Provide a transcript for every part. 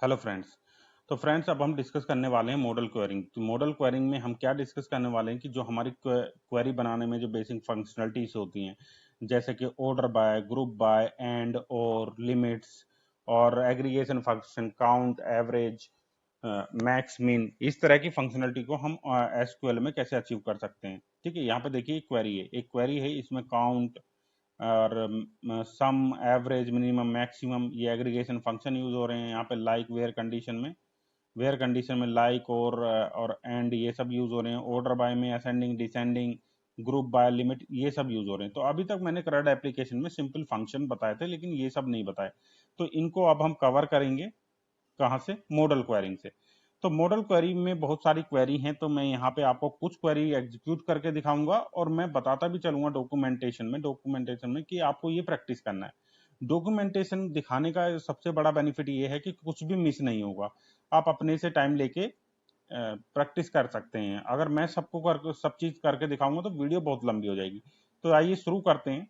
Hello friends. तो friends अब हम डिस्कस करने वाले हैं मॉडल क्वेरिंग। तो मॉडल क्वेरिंग में हम क्या डिस्कस करने वाले हैं कि जो हमारी क्वेरी बनाने में जो बेसिक फंक्शनलिटीज होती हैं, जैसे कि order by, group by, and और लिमिट्स और aggregation function, count, average, max, मिन, इस तरह की फंक्शनलिटी को हम एसक्यूएल में कैसे अचीव कर सकते हैं। ठीक है, यहाँ पे देखिए एक क्वेरी है, इसमें काउंट और सम, एवरेज, मिनिमम, मैक्सिमम, ये एग्रीगेशन फंक्शन यूज हो रहे हैं। यहाँ पे लाइक, वेयर कंडीशन में लाइक और एंड ये सब यूज हो रहे हैं। ऑर्डर बाय में ascending, descending, group by, limit, ये सब यूज हो रहे हैं। तो अभी तक मैंने करंट एप्लीकेशन में सिंपल फंक्शन बताए थे, लेकिन ये सब नहीं बताए। तो इनको अब हम कवर करेंगे कहाँ से? मॉडल क्वेरिंग से। तो मॉडल क्वेरी में बहुत सारी क्वेरी हैं, तो मैं यहाँ पे आपको कुछ क्वेरी एग्जीक्यूट करके दिखाऊंगा और मैं बताता भी चलूंगा डॉक्यूमेंटेशन में कि आपको ये प्रैक्टिस करना है। डॉक्यूमेंटेशन दिखाने का सबसे बड़ा बेनिफिट ये है कि कुछ भी मिस नहीं होगा। आप अपने से टाइम लेके प्रैक्टिस कर सकते हैं। अगर मैं सब चीज करके दिखाऊंगा तो वीडियो बहुत लंबी हो जाएगी। तो आइए शुरू करते हैं।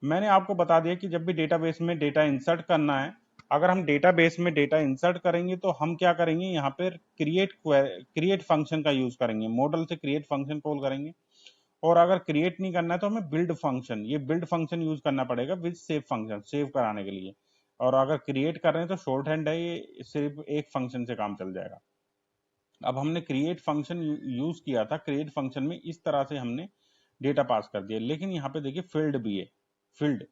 मैंने आपको बता दिया कि जब भी डेटाबेस में डेटा इंसर्ट करना है, अगर हम डेटाबेस में डेटा इंसर्ट करेंगे तो हम क्या करेंगे, यहाँ पर क्रिएट फंक्शन का यूज करेंगे। मॉडल से क्रिएट फंक्शन कॉल करेंगे। और अगर क्रिएट नहीं करना है तो हमें बिल्ड फंक्शन यूज करना पड़ेगा विद सेव फंक्शन, सेव कराने के लिए। और अगर क्रिएट कर रहे हैं तो शॉर्ट हैंड है, ये सिर्फ एक फंक्शन से काम चल जाएगा। अब हमने क्रिएट फंक्शन यूज किया था। क्रिएट फंक्शन में इस तरह से हमने डेटा पास कर दिया, लेकिन यहाँ पे देखिए फील्ड भी है, फील्ड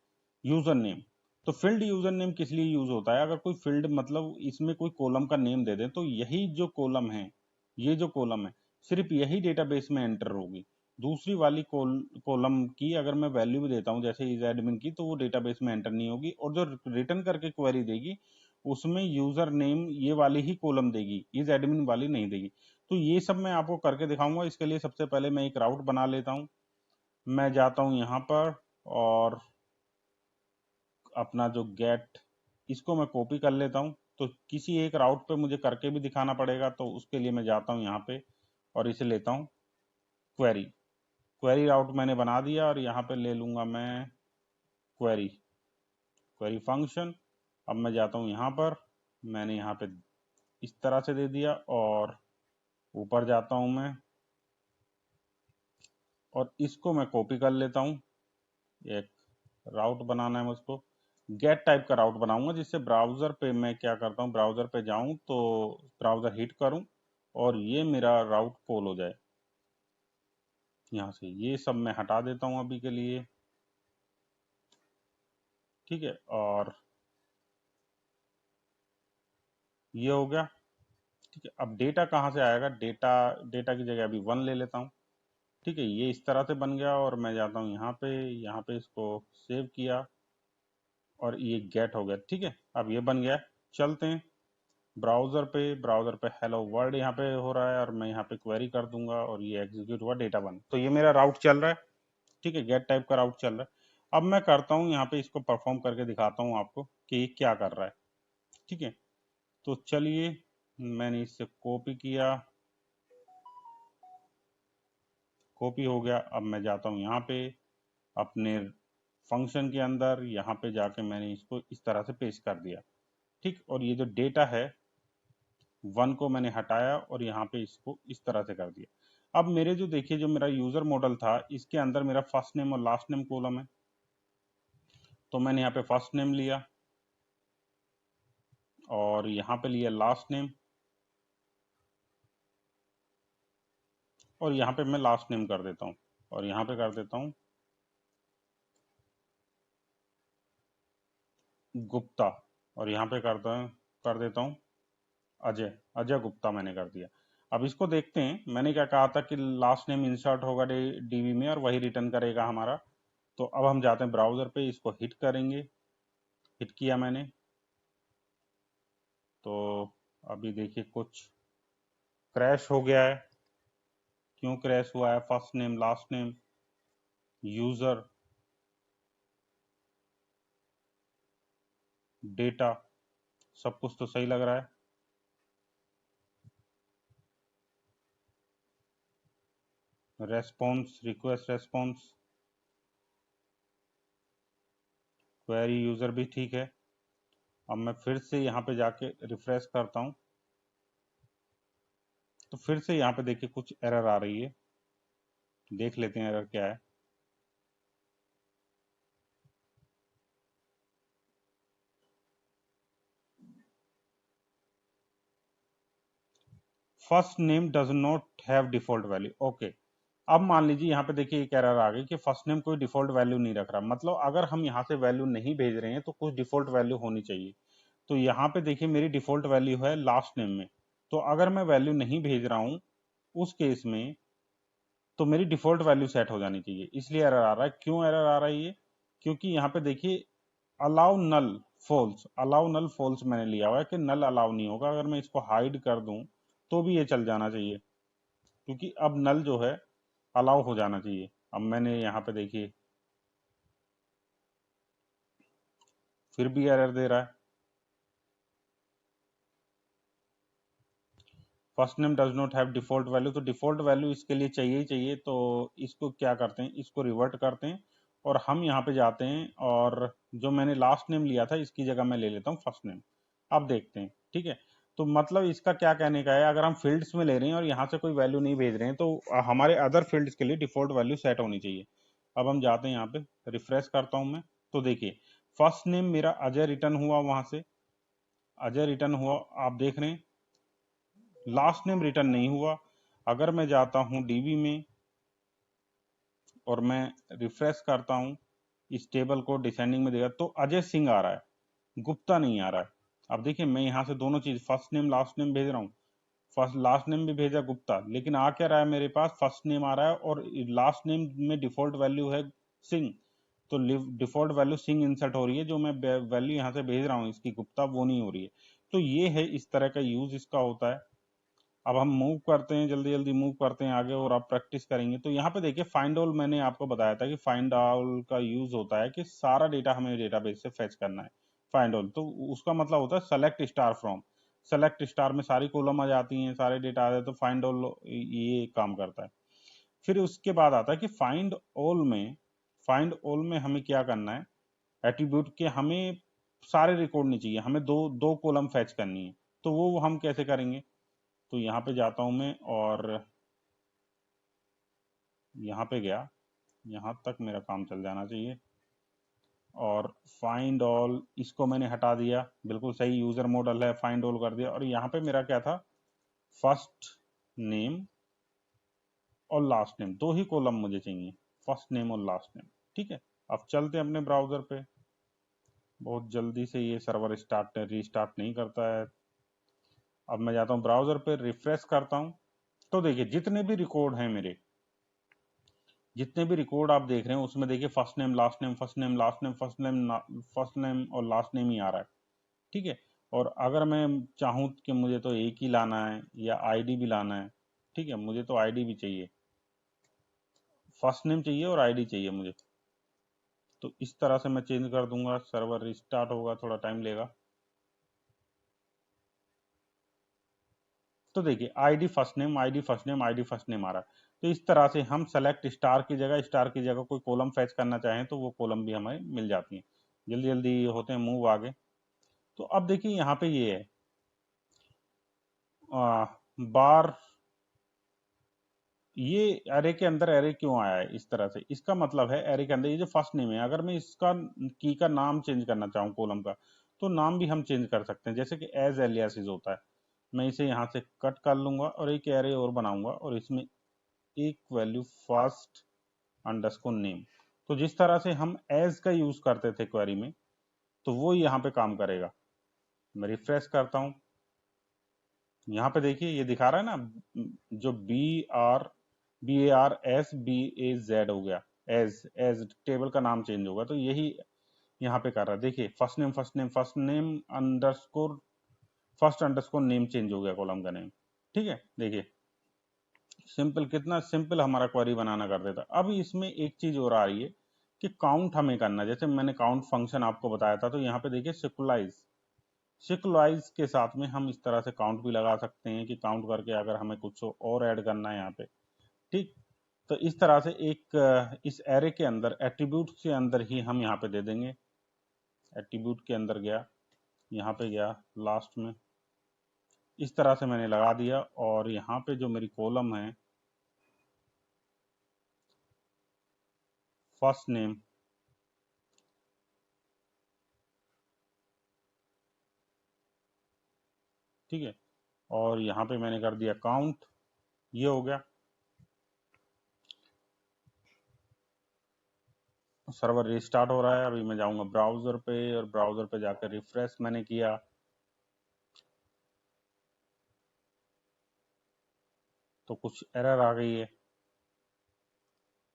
यूजर नेम। तो फील्ड यूजर नेम किस लिए यूज होता है? अगर कोई फील्ड मतलब इसमें कोई कॉलम का नेम दे दें तो यही जो कॉलम है, ये जो कॉलम है, सिर्फ यही डेटाबेस में एंटर होगी। दूसरी वाली कॉलम की अगर मैं वैल्यू भी देता हूँ जैसे इज एडमिन की, तो वो डेटाबेस में एंटर नहीं होगी। और जो रिटर्न करके क्वेरी देगी उसमें यूजर नेम ये वाली ही कॉलम देगी, इज एडमिन वाली नहीं देगी। तो ये सब मैं आपको करके दिखाऊंगा। इसके लिए सबसे पहले मैं एक राउट बना लेता हूँ। मैं जाता हूँ यहाँ पर और अपना जो गेट, इसको मैं कॉपी कर लेता हूँ। तो किसी एक राउट पे मुझे करके भी दिखाना पड़ेगा, तो उसके लिए मैं जाता हूँ यहाँ पे और इसे लेता हूँ क्वेरी। क्वेरी राउट मैंने बना दिया और यहाँ पे ले लूंगा मैं क्वेरी क्वेरी फंक्शन। अब मैं जाता हूँ यहाँ पर, मैंने यहाँ पे इस तरह से दे दिया और ऊपर जाता हूँ मैं और इसको मैं कॉपी कर लेता हूँ। एक राउट बनाना है मुझको, गेट टाइप का राउट बनाऊंगा, जिससे ब्राउजर पे मैं क्या करता हूँ, ब्राउजर पे जाऊं तो ब्राउजर हिट करूं और ये मेरा राउट कॉल हो जाए। यहाँ से ये सब मैं हटा देता हूँ अभी के लिए। ठीक है, और ये हो गया। ठीक है, अब डेटा कहाँ से आएगा? डेटा की जगह अभी 1 ले लेता हूँ। ठीक है, ये इस तरह से बन गया और मैं जाता हूँ यहाँ पे इसको सेव किया और ये गेट हो गया। ठीक है, अब ये बन गया। चलते हैं ब्राउजर पे हेलो वर्ल्ड यहाँ पे हो रहा है और मैं यहाँ पे क्वेरी कर दूंगा और ये एग्जीक्यूट हुआ डेटा 1। तो ये मेरा राउट चल रहा है। ठीक है, गेट टाइप का राउट चल रहा है। अब मैं करता हूँ यहाँ पे इसको परफॉर्म करके दिखाता हूँ आपको कि ये क्या कर रहा है। ठीक है, तो चलिए, मैंने इससे कॉपी किया, कॉपी हो गया। अब मैं जाता हूँ यहाँ पे अपने फंक्शन के अंदर, यहाँ पे जाके मैंने इसको इस तरह से पेस्ट कर दिया। ठीक, और ये जो डेटा है 1 को मैंने हटाया और यहाँ पे इसको इस तरह से कर दिया। अब मेरे जो देखिए, जो मेरा यूजर मॉडल था, इसके अंदर मेरा फर्स्ट नेम और लास्ट नेम कॉलम है। तो मैंने यहाँ पे फर्स्ट नेम लिया और यहाँ पे लिया लास्ट नेम और यहाँ पे मैं लास्ट नेम कर देता हूँ और यहाँ पे कर देता हूँ गुप्ता और यहाँ पे कर देता हूँ अजय अजय गुप्ता मैंने कर दिया। अब इसको देखते हैं, मैंने क्या कहा था कि लास्ट नेम इंसर्ट होगा डीबी में और वही रिटर्न करेगा हमारा। तो अब हम जाते हैं ब्राउजर पे, इसको हिट करेंगे। हिट किया मैंने, तो अभी देखिए कुछ क्रैश हो गया है। क्यों क्रैश हुआ है? First name, last name, user, data, सब कुछ तो सही लग रहा है। Response, request response, query user भी ठीक है। अब मैं फिर से यहाँ पे जाके रिफ्रेश करता हूँ, तो फिर से यहाँ पे देखिए कुछ एरर आ रही है। देख लेते हैं एरर क्या है। First name does not have default value. Okay, अब मान लीजिए यहाँ पे देखिए एक एरर आ गई कि फर्स्ट नेम कोई डिफॉल्ट वैल्यू नहीं रख रहा। मतलब अगर हम यहाँ से वैल्यू नहीं भेज रहे हैं तो कुछ डिफॉल्ट वैल्यू होनी चाहिए। तो यहाँ पे देखिए मेरी डिफॉल्ट वैल्यू है लास्ट नेम में। तो अगर मैं वैल्यू नहीं भेज रहा हूँ उस केस में तो मेरी डिफॉल्ट वैल्यू सेट हो जानी चाहिए, इसलिए एरर आ रहा है। क्यों एरर आ रहा है ये? क्योंकि यहाँ पे देखिए अलाउ नल फॉल्स, अलाउ नल फॉल्स मैंने लिया हुआ है कि नल अलाउ नहीं होगा। अगर मैं इसको हाइड कर दूं तो भी ये चल जाना चाहिए, क्योंकि अब नल जो है अलाउ हो जाना चाहिए। अब मैंने यहाँ पे देखिए फिर भी एरर दे रहा है, first name does not have default value. तो डिफॉल्ट वैल्यू इसके लिए चाहिए ही चाहिए। तो इसको क्या करते हैं, इसको रिवर्ट करते हैं और हम यहाँ पे जाते हैं और जो मैंने लास्ट नेम लिया था इसकी जगह मैं ले लेता हूँ फर्स्ट नेम। अब देखते हैं, ठीक है। तो मतलब इसका क्या कहने का है, अगर हम फील्ड्स में ले रहे हैं और यहाँ से कोई वैल्यू नहीं भेज रहे हैं तो हमारे अदर फील्ड्स के लिए डिफॉल्ट वैल्यू सेट होनी चाहिए। अब हम जाते हैं यहाँ पे, रिफ्रेश करता हूँ मैं, तो देखिए फर्स्ट नेम मेरा अजय रिटर्न हुआ, वहां से अजय रिटर्न हुआ, आप देख रहे हैं। लास्ट नेम रिटर्न नहीं हुआ। अगर मैं जाता हूं डीबी में और मैं रिफ्रेश करता हूं इस टेबल को, डिसेंडिंग में देगा तो अजय सिंह आ रहा है, गुप्ता नहीं आ रहा है। अब देखिए मैं यहां से दोनों चीज फर्स्ट नेम लास्ट नेम भेज रहा हूँ, फर्स्ट लास्ट नेम भी भेजा गुप्ता, लेकिन आ क्या रहा है मेरे पास, फर्स्ट नेम आ रहा है और लास्ट नेम में डिफॉल्ट वैल्यू है सिंह। तो डिफॉल्ट वैल्यू सिंह इंसर्ट हो रही है, जो मैं वैल्यू यहाँ से भेज रहा हूँ इसकी गुप्ता, वो नहीं हो रही है। तो ये है, इस तरह का यूज इसका होता है। अब हम मूव करते हैं, जल्दी जल्दी मूव करते हैं आगे और आप प्रैक्टिस करेंगे। तो यहाँ पे देखिए फाइंड ऑल, मैंने आपको बताया था कि फाइंड ऑल का यूज होता है कि सारा डेटा हमें डेटाबेस से फेच करना है। फाइंड ऑल तो उसका मतलब होता है select star from. Select star में सारी कॉलम आ जाती हैं, सारे डेटा आ जाते हैं, तो फाइंड ऑल ये काम करता है। फिर उसके बाद आता है कि फाइंड ऑल में, फाइंड ऑल में हमें क्या करना है, एट्रीब्यूट के हमें सारे रिकॉर्ड नहीं चाहिए, हमें दो दो कॉलम फैच करनी है। तो वो हम कैसे करेंगे, तो यहाँ पे जाता हूं मैं और यहाँ पे गया, यहाँ तक मेरा काम चल जाना चाहिए। और फाइंड ऑल इसको मैंने हटा दिया, बिल्कुल सही यूजर मॉडल है, फाइंड ऑल कर दिया। और यहाँ पे मेरा क्या था, फर्स्ट नेम और लास्ट नेम, दो ही कॉलम मुझे चाहिए, फर्स्ट नेम और लास्ट नेम। ठीक है, अब चलते हैं अपने ब्राउजर पे। बहुत जल्दी से ये सर्वर स्टार्ट रीस्टार्ट नहीं करता है। अब मैं जाता हूँ ब्राउजर पे, रिफ्रेश करता हूँ। तो देखिए जितने भी रिकॉर्ड हैं मेरे, जितने भी रिकॉर्ड आप देख रहे हैं उसमें देखिए first name last name, first name last name, first name और लास्ट नेम ही आ रहा है। ठीक है, और अगर मैं चाहूँ कि मुझे तो एक ही लाना है या आईडी भी लाना है, ठीक है, मुझे तो आईडी भी चाहिए, फर्स्ट नेम चाहिए और आईडी चाहिए मुझे। तो इस तरह से मैं चेंज कर दूंगा, सर्वर रिस्टार्ट होगा, थोड़ा टाइम लेगा। तो देखिए ID first name, ID first name, ID first name आ रहा है। तो इस तरह से हम सेलेक्ट स्टार की जगह, स्टार की जगह कोई कॉलम फैच करना चाहें तो वो कॉलम भी हमें मिल जाती है। जल्दी जल्दी होते हैं मूव आगे। तो अब देखिए यहाँ पे ये है बार, ये एरे के अंदर एरे क्यों आया है इस तरह से, इसका मतलब है एरे के अंदर ये जो फर्स्ट नेम है, अगर मैं इसका की का नाम चेंज करना चाहूँ कॉलम का, तो नाम भी हम चेंज कर सकते हैं, जैसे कि एज एलियासिस होता है। मैं इसे यहाँ से कट कर लूंगा और एक एरे और बनाऊंगा और इसमें एक वैल्यू फर्स्ट अंडरस्कोर नेम। तो जिस तरह से हम एज का यूज करते थे क्वेरी में, तो वो यहाँ पे काम करेगा। मैं रिफ्रेश करता हूँ, यहाँ पे देखिए ये दिखा रहा है ना, जो BAR हो गया, एज एज टेबल का नाम चेंज होगा, तो यही यहाँ पे कर रहा है। देखिए first name first name first name underscore first underscore name change हो गया कॉलम का नेम। ठीक है, देखिए सिंपल, कितना सिंपल हमारा क्वेरी बनाना कर देता। अब इसमें एक चीज और आ रही है कि काउंट हमें करना, जैसे मैंने काउंट फंक्शन आपको बताया था, तो यहाँ पे देखिए सिक्वलाइज, सिक्वलाइज के साथ में हम इस तरह से काउंट भी लगा सकते हैं कि काउंट करके अगर हमें कुछ और ऐड करना है यहाँ पे। ठीक, तो इस तरह से एक इस एरे के अंदर एट्रीब्यूट के अंदर ही हम यहाँ पे दे देंगे। एट्रीब्यूट के अंदर गया, यहाँ पे गया लास्ट में, इस तरह से मैंने लगा दिया। और यहाँ पे जो मेरी कॉलम है फर्स्ट नेम, ठीक है, और यहाँ पे मैंने कर दिया काउंट, ये हो गया। सर्वर रिस्टार्ट हो रहा है, अभी मैं जाऊंगा ब्राउजर पे, और ब्राउजर पे जाकर रिफ्रेश मैंने किया, तो कुछ एरर आ गई है,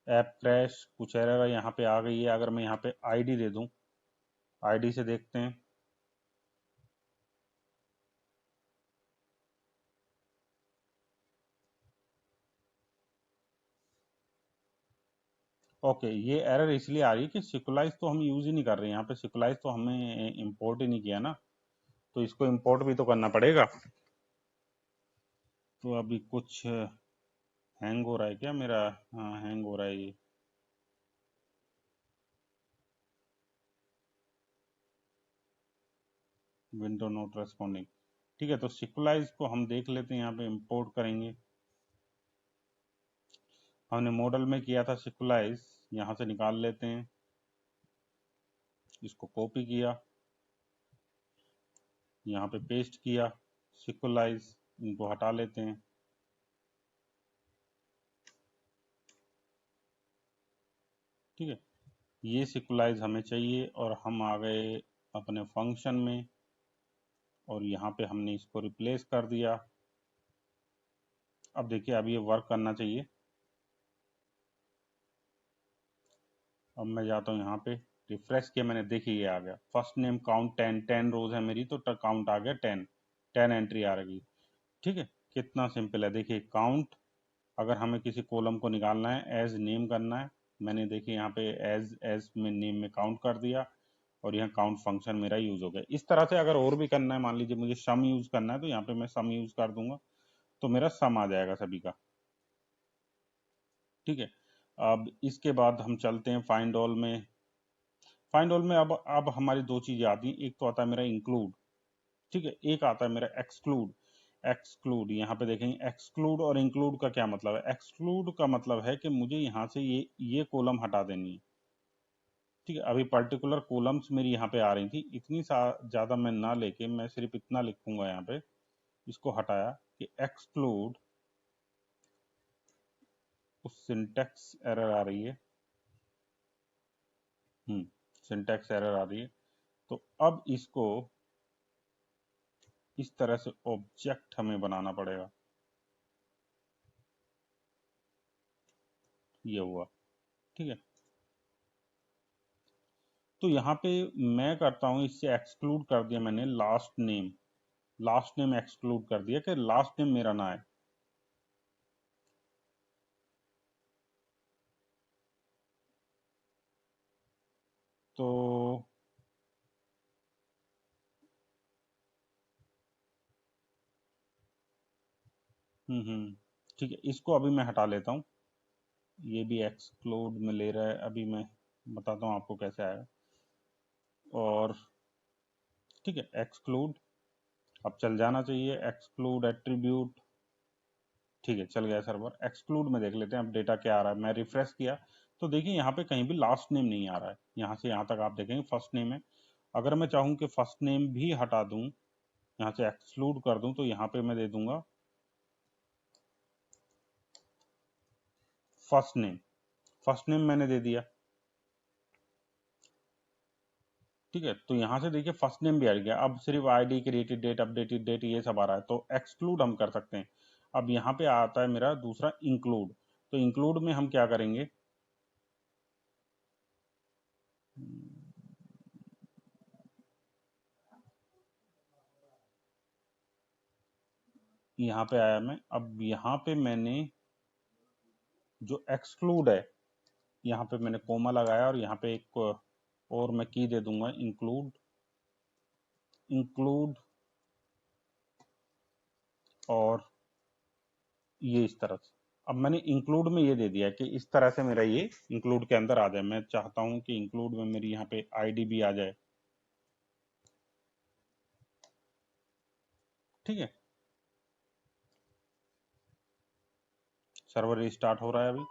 ऐप क्रैश, कुछ एरर यहाँ पे आ गई है। अगर मैं यहाँ पे आईडी दे दूं, आईडी से देखते हैं। ओके, ये एरर इसलिए आ रही है कि सिक्वलाइज तो हम यूज ही नहीं कर रहे हैं यहाँ पे, सिक्वलाइज तो हमने इंपोर्ट ही नहीं किया ना, तो इसको इंपोर्ट भी तो करना पड़ेगा। तो अभी कुछ हैंग हो रहा है क्या मेरा? हाँ, हैंग हो रहा है ये। विंडो नोट रेस्पॉन्डिंग, ठीक है। तो सिक्वलाइज को हम देख लेते हैं, यहाँ पे इंपोर्ट करेंगे। हमने मॉडल में किया था सिक्वलाइज, यहाँ से निकाल लेते हैं, इसको कॉपी किया, यहाँ पे पेस्ट किया सिक्वलाइज, इनको हटा लेते हैं। ठीक है, ये सिक्वलाइज हमें चाहिए, और हम आ गए अपने फंक्शन में, और यहाँ पे हमने इसको रिप्लेस कर दिया। अब देखिए, अब ये वर्क करना चाहिए। अब मैं जाता हूँ यहाँ पे, रिफ्रेश किया मैंने, देखिए ये आ गया फर्स्ट नेम काउंट 10, 10 रोज है मेरी, तो काउंट आ गया 10, 10 एंट्री आ रही। ठीक है, कितना सिंपल है, देखिए काउंट। अगर हमें किसी कॉलम को निकालना है, एज नेम करना है, मैंने देखिए यहाँ पे एज एज में नेम में काउंट कर दिया, और यहाँ काउंट फंक्शन मेरा यूज हो गया। इस तरह से अगर और भी करना है, मान लीजिए मुझे सम यूज करना है, तो यहाँ पे मैं सम यूज कर दूंगा, तो मेरा सम आ जाएगा सभी का। ठीक है, अब इसके बाद हम चलते हैं फाइंड ऑल में। फाइंड ऑल में अब हमारी दो चीजें आती हैं, एक तो आता है मेरा इंक्लूड, ठीक है, एक आता है मेरा एक्सक्लूड। एक्सक्लूड, यहाँ पे देखेंगे एक्सक्लूड और इंक्लूड का क्या मतलब है। एक्सक्लूड का मतलब है कि मुझे यहाँ से ये कॉलम हटा देनी है। ठीक है, अभी पर्टिकुलर कॉलम्स मेरी यहाँ पे आ रही थी, इतनी ज्यादा मैं ना लेके मैं सिर्फ इतना लिखूंगा यहाँ पे, इसको हटाया कि एक्सक्लूड, उस सिंटेक्स एरर आ रही है, सिंटेक्स एरर आ रही है। तो अब इसको इस तरह से ऑब्जेक्ट हमें बनाना पड़ेगा, ये हुआ। ठीक है, तो यहाँ पे मैं करता हूँ, इससे एक्सक्लूड कर दिया मैंने last name, last name exclude कर दिया कि लास्ट नेम मेरा ना है। तो ठीक है, इसको अभी मैं हटा लेता हूँ, ये भी एक्सक्लूड में ले रहा है, अभी मैं बताता हूँ आपको कैसे आएगा। और ठीक है, एक्सक्लूड अब चल जाना चाहिए, एक्सक्लूड एट्रीब्यूट, ठीक है चल गया सर्वर। एक्सक्लूड में देख लेते हैं अब डेटा क्या आ रहा है। मैं रिफ्रेश किया, तो देखिए यहाँ पे कहीं भी लास्ट नेम नहीं आ रहा है, यहाँ से यहाँ तक आप देखेंगे फर्स्ट नेम है। अगर मैं चाहूँ कि फर्स्ट नेम भी हटा दूं, यहाँ से एक्सक्लूड कर दूं, तो यहाँ पे मैं दे दूंगा फर्स्ट नेम, फर्स्ट नेम मैंने दे दिया। ठीक है, तो यहाँ से देखिए फर्स्ट नेम भी आ गया, अब सिर्फ ID, created date, updated date, ये सब आ रहा है, तो एक्सक्लूड हम कर सकते हैं। अब यहाँ पे आता है मेरा दूसरा इंक्लूड, तो इंक्लूड में हम क्या करेंगे, यहाँ पे आया मैं, अब यहाँ पे मैंने जो एक्सक्लूड है, यहाँ पे मैंने कोमा लगाया, और यहाँ पे एक और मैं की दे दूंगा, इंक्लूड, इंक्लूड, और ये इस तरह से। अब मैंने इंक्लूड में ये दे दिया कि इस तरह से मेरा ये इंक्लूड के अंदर आ जाए। मैं चाहता हूं कि इंक्लूड में मेरी यहाँ पे आईडी भी आ जाए, ठीक है, सर्वर रिस्टार्ट हो रहा है अभी।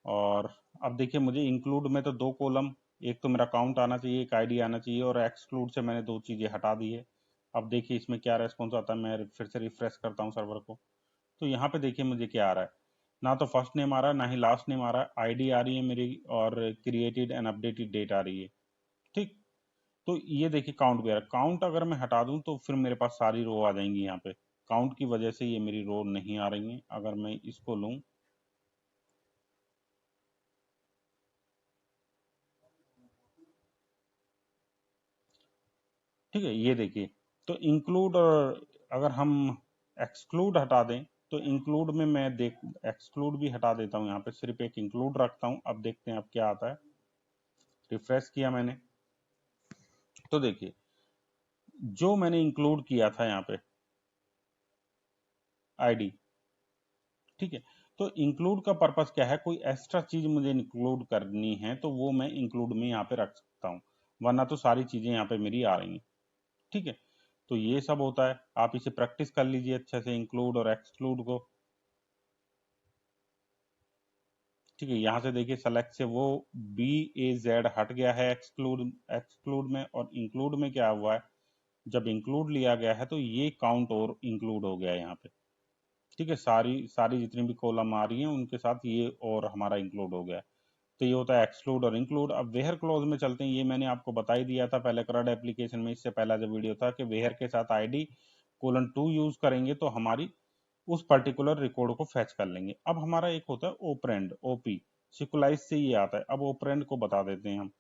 और अब देखिए मुझे इंक्लूड में तो दो कॉलम, एक तो मेरा काउंट आना चाहिए, एक आईडी आना चाहिए, और एक्सक्लूड से मैंने दो चीजें हटा दी है। अब देखिए इसमें क्या रेस्पॉन्स आता है, मैं फिर से रिफ्रेश करता हूँ सर्वर को। तो यहाँ पे देखिए मुझे क्या आ रहा है, ना तो फर्स्ट नेम आ रहा है ना ही लास्ट नेम आ रहा है, आईडी आ रही है मेरी और क्रिएटेड एंड अपडेटेड डेट आ रही है। ठीक, तो ये देखिए काउंट भी आ रहा है। काउंट अगर मैं हटा दूं तो फिर मेरे पास सारी रो आ जाएंगी यहाँ पे। काउंट की वजह से ये मेरी रो नहीं आ रही है। अगर मैं इसको लूं, ठीक है, ये देखिए, तो इंक्लूड, और अगर हम एक्सक्लूड हटा दें तो इंक्लूड में मैं देख, एक्सक्लूड भी हटा देता हूँ, यहाँ पे सिर्फ एक इंक्लूड रखता हूँ। अब देखते हैं अब क्या आता है। रिफ्रेश किया मैंने तो देखिए जो मैंने इंक्लूड किया था यहाँ पे आईडी, ठीक है, तो इंक्लूड का पर्पस क्या है, कोई एक्स्ट्रा चीज मुझे इंक्लूड करनी है तो वो मैं इंक्लूड में यहाँ पे रख सकता हूँ, वरना तो सारी चीजें यहाँ पे मेरी आ रही हैं। ठीक है, तो ये सब होता है, आप इसे प्रैक्टिस कर लीजिए अच्छे से इंक्लूड और एक्सक्लूड को। ठीक है, यहाँ से देखिए सेलेक्ट से वो बी ए जेड हट गया है एक्सक्लूड, एक्सक्लूड में, और इंक्लूड में क्या हुआ है, जब इंक्लूड लिया गया है तो ये काउंट और इंक्लूड हो गया है यहाँ पे। ठीक है, सारी सारी जितनी भी कॉलम आ रही हैं उनके साथ ये और हमारा इंक्लूड हो गया है। तो ये होता है एक्सक्लूड और इंक्लूड। अब वेयर क्लॉज में चलते हैं, ये मैंने आपको बता ही दिया था पहले करंट एप्लीकेशन में, इससे पहला जो वीडियो था, कि वेयर के साथ आईडी कोलन 2 यूज करेंगे तो हमारी उस पर्टिकुलर रिकॉर्ड को फैच कर लेंगे। अब हमारा एक होता है ओपरेंड, ओपी, सिक्वलाइज से ये आता है। अब ओपरेंड को बता देते हैं हम,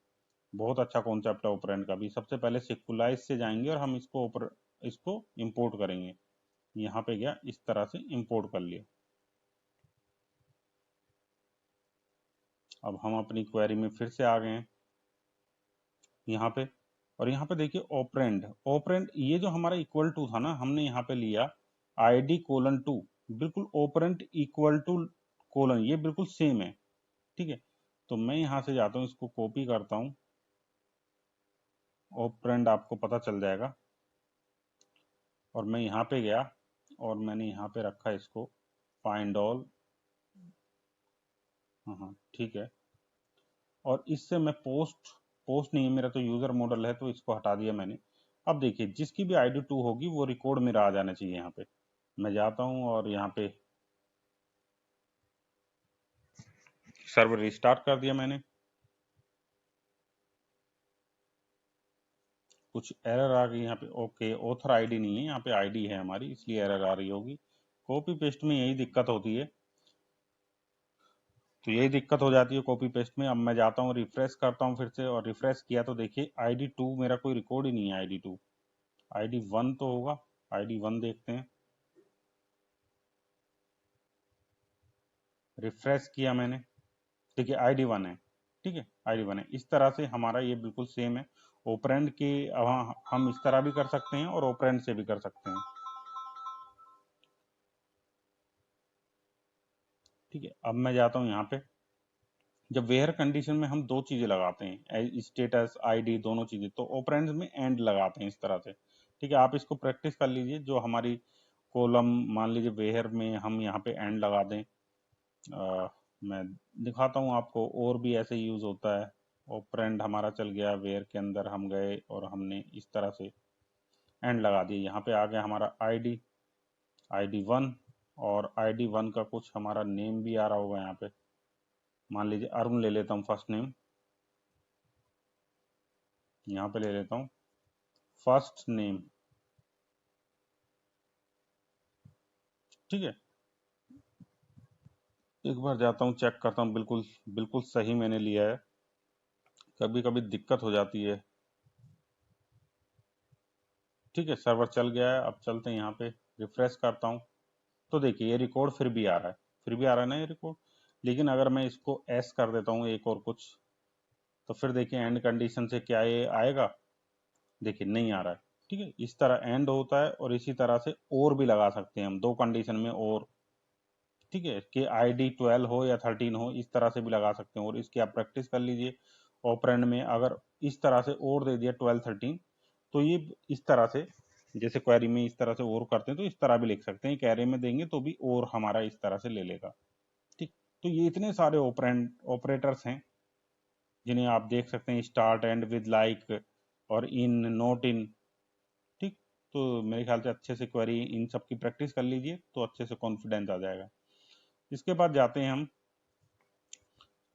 बहुत अच्छा कॉन्सेप्ट है ओपरेंड का भी। सबसे पहले सिक्वलाइज से जाएंगे और हम इसको इंपोर्ट करेंगे। यहाँ पे गया, इस तरह से इंपोर्ट कर लिया। अब हम अपनी क्वेरी में फिर से आ गए हैं यहाँ पे, और यहाँ पे देखिए ऑपरेंड, ऑपरेंड ये जो हमारा इक्वल टू था ना, हमने यहाँ पे लिया आईडी कोलन 2, बिल्कुल ऑपरेंड इक्वल टू कोलन, ये बिल्कुल सेम है। ठीक है, तो मैं यहाँ से जाता हूँ, इसको कॉपी करता हूँ, ऑपरेंड आपको पता चल जाएगा। और मैं यहाँ पे गया और मैंने यहाँ पे रखा इसको फाइंड ऑल। हाँ हाँ, ठीक है, और इससे मैं पोस्ट, पोस्ट नहीं है मेरा तो यूजर मॉडल है, तो इसको हटा दिया मैंने। अब देखिए जिसकी भी आईडी 2 होगी वो रिकॉर्ड मेरा आ जाना चाहिए। यहाँ पे मैं जाता हूँ और यहाँ पे सर्वर रिस्टार्ट कर दिया मैंने। कुछ एरर आ गई यहाँ पे, ओके, ऑथर आईडी नहीं है यहाँ पे, आईडी है हमारी, इसलिए एरर आ रही होगी। कॉपी पेस्ट में यही दिक्कत होती है, तो यही दिक्कत हो जाती है कॉपी पेस्ट में। अब मैं जाता हूँ रिफ्रेश करता हूँ फिर से, और रिफ्रेश किया तो देखिए आईडी 2 मेरा कोई रिकॉर्ड ही नहीं है, आईडी 2, आईडी 1 तो होगा। आईडी 1 देखते हैं, रिफ्रेश किया मैंने, देखिए आईडी 1 है। ठीक है, आईडी 1 है। इस तरह से हमारा ये बिल्कुल सेम है। ऑपरेंड के हम इस तरह भी कर सकते हैं और ऑपरेंड से भी कर सकते हैं। ठीक है, अब मैं जाता हूँ यहाँ पे, जब वेयर कंडीशन में हम दो चीजें लगाते हैं, स्टेटस आईडी दोनों चीजें, तो ऑपरेंड्स में एंड लगाते हैं इस तरह से। ठीक है, आप इसको प्रैक्टिस कर लीजिए, जो हमारी कॉलम मान लीजिए वेयर में हम यहाँ पे एंड लगा दें। मैं दिखाता हूँ आपको, और भी ऐसे यूज होता है। ऑपरेंड हमारा चल गया, वेयर के अंदर हम गए और हमने इस तरह से एंड लगा दिया। यहाँ पे आ गया हमारा आईडी, आईडी 1, और आईडी 1 का कुछ हमारा नेम भी आ रहा होगा यहाँ पे, मान लीजिए अरुण ले लेता हूँ फर्स्ट नेम, यहाँ पे ले लेता हूँ फर्स्ट नेम। ठीक है, एक बार जाता हूँ चेक करता हूँ, बिल्कुल बिल्कुल सही मैंने लिया है, कभी कभी दिक्कत हो जाती है। ठीक है, सर्वर चल गया है। अब चलते हैं यहाँ पे, रिफ्रेश करता हूँ तो देखिए ये रिकॉर्ड फिर भी आ रहा है, फिर भी आ रहा है ना ये रिकॉर्ड। लेकिन अगर मैं इसको एस कर देता हूँ एक और कुछ, तो फिर देखिए एंड कंडीशन से क्या ये आएगा, देखिए नहीं आ रहा है। ठीक है, इस तरह एंड होता है, और इसी तरह से और भी लगा सकते हैं हम दो कंडीशन में और। ठीक है, कि आईडी 12 हो या 13 हो, इस तरह से भी लगा सकते हैं, और इसकी आप प्रैक्टिस कर लीजिए। ऑपरेंड में अगर इस तरह से और दे दिया 12 13, तो ये इस तरह से जैसे क्वेरी में इस तरह से और करते हैं तो इस तरह भी लिख सकते हैं, एक एरे में देंगे तो भी और हमारा इस तरह से ले लेगा। ठीक, तो ये इतने सारे ऑपरेटर्स हैं जिन्हें आप देख सकते हैं, स्टार्ट, एंड, विद, लाइक और इन, नॉट इन। ठीक, तो मेरे ख्याल से अच्छे से क्वेरी इन सब की प्रैक्टिस कर लीजिए तो अच्छे से कॉन्फिडेंस आ जाएगा। इसके बाद जाते हैं हम,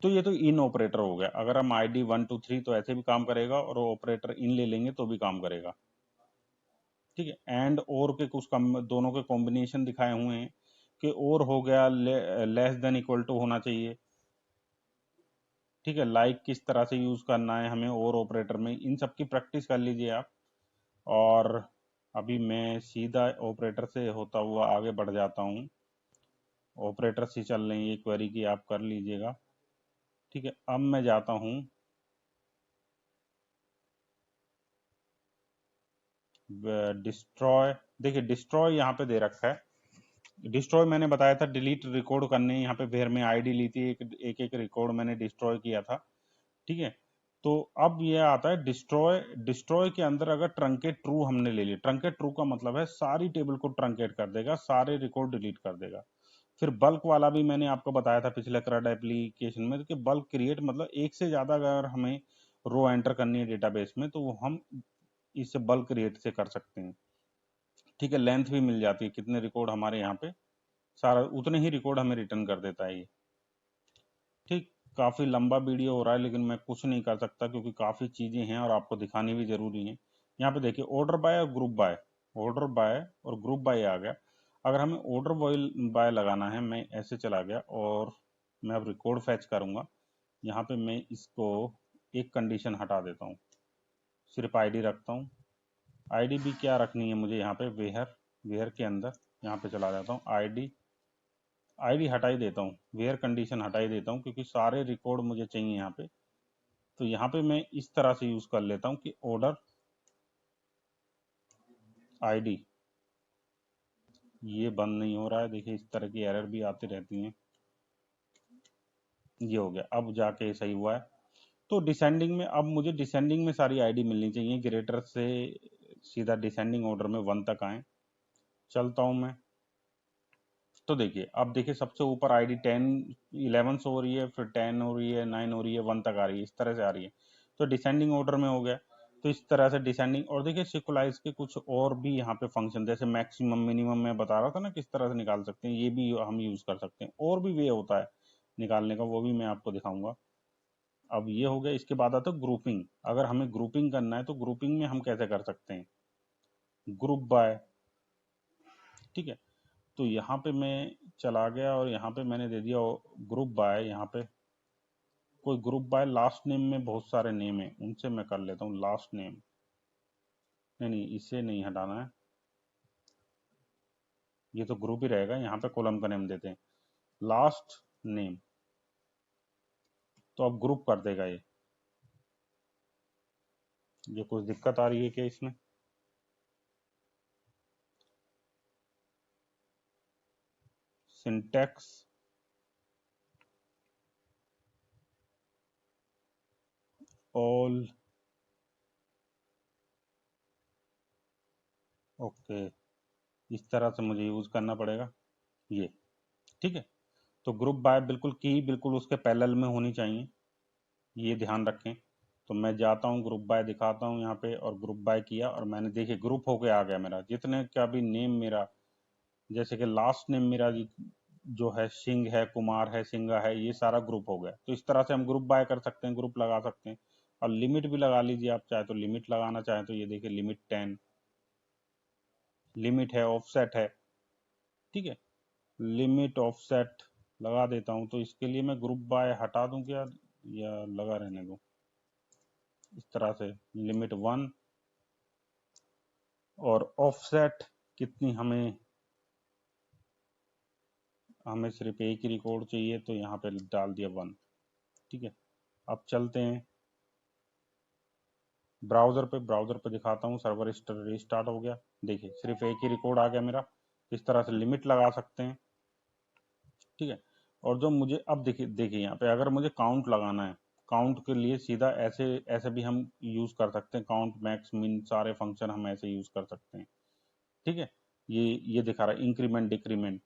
तो ये तो इन ऑपरेटर हो गया। अगर हम ID 1 2 3 तो ऐसे भी काम करेगा और ऑपरेटर इन ले लेंगे तो भी काम करेगा। ठीक है, एंड और के कुछ दोनों के कॉम्बिनेशन दिखाए हुए हैं कि और हो गया, लेस देन इक्वल टू होना चाहिए। ठीक है, लाइक किस तरह से यूज करना है हमें और ऑपरेटर में, इन सब की प्रैक्टिस कर लीजिए आप। और अभी मैं सीधा ऑपरेटर से होता हुआ आगे बढ़ जाता हूँ। ऑपरेटर से चल रही है क्वेरी की, आप कर लीजिएगा। ठीक है, अब मैं जाता हूँ डिस्ट्रॉय। देखिए डिस्ट्रॉय यहाँ पे दे रखा है। डिस्ट्रॉय मैंने बताया था डिलीट रिकॉर्ड करने, यहाँ पे वेयर में आईडी ली थी, एक एक रिकॉर्ड मैंने डिस्ट्रॉय किया था। ठीक है, तो अब ये आता है डिस्ट्रॉय। डिस्ट्रॉय के अंदर अगर ट्रंकेट ट्रू हमने ले लिया, ट्रंकेट ट्रू का मतलब है सारी टेबल को ट्रंकेट कर देगा, सारे रिकॉर्ड डिलीट कर देगा। फिर बल्क वाला भी मैंने आपको बताया था पिछले CRUD एप्लीकेशन में कि बल्क क्रिएट मतलब एक से ज्यादा अगर हमें रो एंटर करनी है डेटाबेस में तो वो हम इससे बल्क क्रिएट से कर सकते हैं। ठीक है, लेंथ भी मिल जाती है, कितने रिकॉर्ड हमारे यहाँ पे, सारा उतने ही रिकॉर्ड हमें रिटर्न कर देता है ये। ठीक, काफी लंबा वीडियो हो रहा है लेकिन मैं कुछ नहीं कर सकता क्योंकि काफी चीजें हैं और आपको दिखानी भी जरूरी है। यहाँ पे देखिए ऑर्डर बाय और ग्रुप बाय, ऑर्डर बाय और ग्रुप बाय आ गया। अगर हमें ऑर्डर बाय लगाना है, मैं ऐसे चला गया और मैं अब रिकॉर्ड फैच करूंगा। यहाँ पे मैं इसको एक कंडीशन हटा देता हूँ, सिर्फ आईडी रखता हूँ। आईडी भी क्या रखनी है मुझे यहाँ पे, वेयर, वेयर के अंदर यहाँ पे चला जाता हूँ, आईडी, आईडी हटा ही देता हूँ, वेयर कंडीशन हटा ही देता हूँ क्योंकि सारे रिकॉर्ड मुझे चाहिए यहाँ पे। तो यहाँ पे मैं इस तरह से यूज कर लेता हूँ कि ऑर्डर आईडी, ये बंद नहीं हो रहा है, देखिए इस तरह की एरर भी आती रहती हैं। ये हो गया, अब जाके सही हुआ है। तो डिसेंडिंग में, अब मुझे डिसेंडिंग में सारी आईडी मिलनी चाहिए, ग्रेटर से सीधा डिसेंडिंग ऑर्डर में 1 तक आए। चलता हूँ मैं, तो देखिए अब देखिए सबसे ऊपर आईडी 10 11 हो रही है, फिर 10 हो रही है, 9 हो रही है, 1 तक आ रही है, इस तरह से आ रही है। तो डिसेंडिंग ऑर्डर में हो गया। तो इस तरह से डिसेंडिंग, और देखिए सिक्वलाइज के कुछ और भी यहाँ पे फंक्शन, जैसे मैक्सिमम मिनिमम मैं बता रहा था ना किस तरह से निकाल सकते हैं, ये भी हम यूज कर सकते हैं। और भी वे होता है निकालने का, वो भी मैं आपको दिखाऊंगा। अब ये हो गया, इसके बाद आता है ग्रुपिंग। अगर हमें ग्रुपिंग करना है तो ग्रुपिंग में हम कैसे कर सकते हैं, ग्रुप बाय। ठीक है, तो यहाँ पे मैं चला गया और यहाँ पे मैंने दे दिया ग्रुप बाय। यहाँ पे कोई ग्रुप बाय, लास्ट नेम में बहुत सारे नेम है, उनसे मैं कर लेता हूँ लास्ट नेम। नहीं नहीं, इसे नहीं हटाना है, ये तो ग्रुप ही रहेगा। यहाँ पे कॉलम का नेम देते हैं लास्ट नेम, तो अब ग्रुप कर देगा ये कुछ दिक्कत आ रही है क्या इसमें? सिंटैक्स, ऑल, ओके, इस तरह से मुझे यूज करना पड़ेगा ये। ठीक है, तो ग्रुप बाय बिल्कुल की बिल्कुल उसके पैरेलल में होनी चाहिए, ये ध्यान रखें। तो मैं जाता हूँ ग्रुप बाय दिखाता हूँ यहाँ पे, और ग्रुप बाय किया और मैंने देखिए ग्रुप होके आ गया मेरा, जितने का भी नेम मेरा, जैसे कि लास्ट नेम मेरा जो है सिंह है, कुमार है, सिंगा है, ये सारा ग्रुप हो गया। तो इस तरह से हम ग्रुप बाय कर सकते हैं, ग्रुप लगा सकते हैं। और लिमिट भी लगा लीजिए आप चाहे तो, लिमिट लगाना चाहे तो ये देखिए लिमिट 10, लिमिट है, ऑफसेट है। ठीक है, लिमिट ऑफसेट लगा देता हूँ। तो इसके लिए मैं ग्रुप बाय हटा दूं क्या, या लगा रहने दूं? इस तरह से लिमिट 1, और ऑफसेट कितनी हमें, हमें सिर्फ एक ही रिकॉर्ड चाहिए तो यहाँ पे डाल दिया 1। ठीक है, अब चलते हैं ब्राउजर पे, ब्राउजर पे दिखाता हूँ, सर्वर रिस्टार्ट हो गया। देखिए सिर्फ एक ही रिकॉर्ड आ गया मेरा। इस तरह से लिमिट लगा सकते हैं। ठीक है, और जो मुझे अब देखिए देखिए यहाँ पे अगर मुझे काउंट लगाना है, काउंट के लिए सीधा ऐसे ऐसे भी हम यूज कर सकते हैं, काउंट, मैक्स, मिन, सारे फंक्शन हम ऐसे यूज कर सकते हैं। ठीक है। ये दिखा रहा है इंक्रीमेंट डिक्रीमेंट।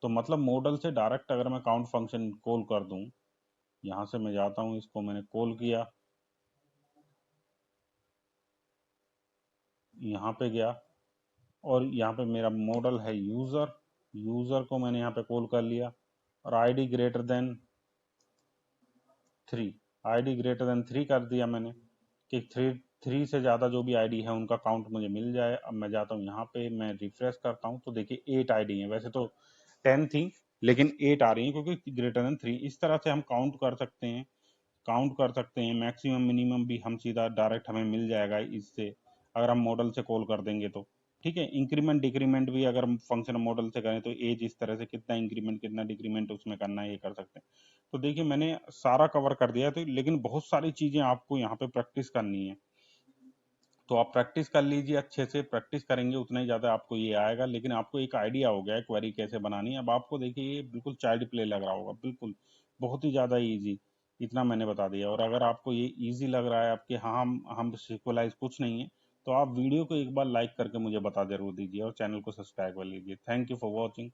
तो मतलब मॉडल से डायरेक्ट अगर मैं काउंट फंक्शन कॉल कर दूं, यहाँ से मैं जाता हूँ, इसको मैंने कॉल किया, यहाँ पे गया, और यहाँ पे मेरा मॉडल है यूजर, यूजर को मैंने यहाँ पे कॉल कर लिया, और ID greater than 3, ID greater than 3 कर दिया मैंने, कि 3 से ज़्यादा जो भी आईडी है उनका काउंट मुझे मिल जाए। अब मैं जाता हूँ यहाँ पे, मैं रिफ्रेश करता हूँ, तो देखिए 8 आईडी है, वैसे तो 10 थी लेकिन 8 आ रही है क्योंकि ग्रेटर देन 3। इस तरह से हम काउंट कर सकते हैं, काउंट कर सकते हैं। मैक्सिमम मिनिमम भी हम सीधा डायरेक्ट हमें मिल जाएगा इससे, अगर हम मॉडल से कॉल कर देंगे तो। ठीक है, इंक्रीमेंट डिक्रीमेंट भी अगर हम फंक्शन मॉडल से करें तो एज इस तरह से कितना इंक्रीमेंट कितना डिक्रीमेंट उसमें करना है, ये कर सकते हैं। तो देखिए मैंने सारा कवर कर दिया, तो लेकिन बहुत सारी चीजें आपको यहाँ पे प्रैक्टिस करनी है। तो आप प्रैक्टिस कर लीजिए, अच्छे से प्रैक्टिस करेंगे उतना ही ज़्यादा आपको ये आएगा। लेकिन आपको एक आइडिया हो गया है क्वेरी कैसे बनानी है। अब आपको देखिए ये बिल्कुल चाइल्ड प्ले लग रहा होगा, बिल्कुल बहुत ही ज़्यादा इजी, इतना मैंने बता दिया। और अगर आपको ये इजी लग रहा है आपके, हाँ हम सिक्वलाइज कुछ नहीं है, तो आप वीडियो को एक बार लाइक करके मुझे बता जरूर दीजिए, और चैनल को सब्सक्राइब कर लीजिए। Thank you for watching.